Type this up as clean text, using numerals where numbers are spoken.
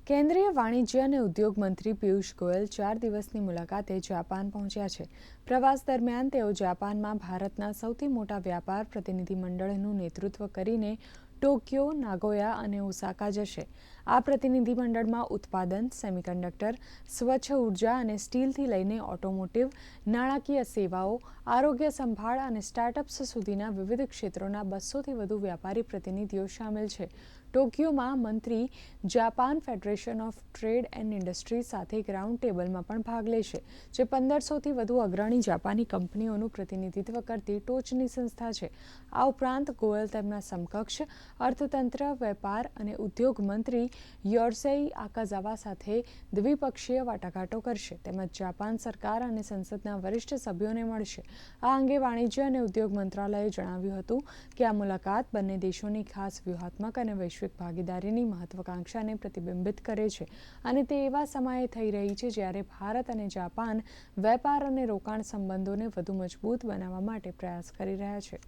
કેન્દ્રીય વાણિજ્ય અને ઉદ્યોગ મંત્રી પિયુષ ગોયલ 4 દિવસની મુલાકાતે જાપાન પહોંચ્યા છે. પ્રવાસ દરમિયાન તેઓ જાપાનમાં ભારતના સૌથી મોટા વ્યાપાર પ્રતિનિધિમંડળનું નેતૃત્વ કરીને ટોક્યો, નાગોયા અને ઓસાકા જશે. આ પ્રતિનિધિમંડળમાં ઉત્પાદન, સેમિકન્ડક્ટર, સ્વચ્છ ઉર્જા અને સ્ટીલથી લઈને ઓટોમોટિવ, નાણાકીય સેવાઓ, આરોગ્ય સંભાળ અને સ્ટાર્ટઅપ્સ સુધીના વિવિધ ક્ષેત્રોના 200થી વધુ વ્યાપારી પ્રતિનિધિઓ સામેલ છે. ટોક્યોમાં મંત્રી Japan federation of trade and industry સાથે ગ્રાઉન્ડ ટેબલમાં પણ ભાગ લેશે, જે 1500થી વધુ અગ્રણી જાપાની કંપનીઓનું પ્રતિનિધિત્વ કરતી ટોચની સંસ્થા છે. આ ઉપરાંત ગોયલ તેમના સમકક્ષ અર્થતંત્ર, વેપાર અને ઉદ્યોગ મંત્રી યોર્સેઈ આકાઝાવા સાથે દ્વિપક્ષીય વાટાઘાટો કરશે, તેમજ જાપાન સરકાર અને સંસદના વરિષ્ઠ સભ્યોને મળશે. આ અંગે વાણિજ્ય અને ઉદ્યોગ મંત્રાલયે જણાવ્યું હતું કે આ મુલાકાત બંને દેશોની ખાસ વ્યૂહાત્મક અને વૈશ્વિક ભાગીદારીની મહત્વાકાંક્ષાને પ્રતિબિંબિત કરે છે અને તે એવા સમયે થઈ રહી છે જ્યારે ભારત અને જાપાન વેપાર અને રોકાણ સંબંધોને વધુ મજબૂત બનાવવા માટે પ્રયાસ કરી રહ્યા છે.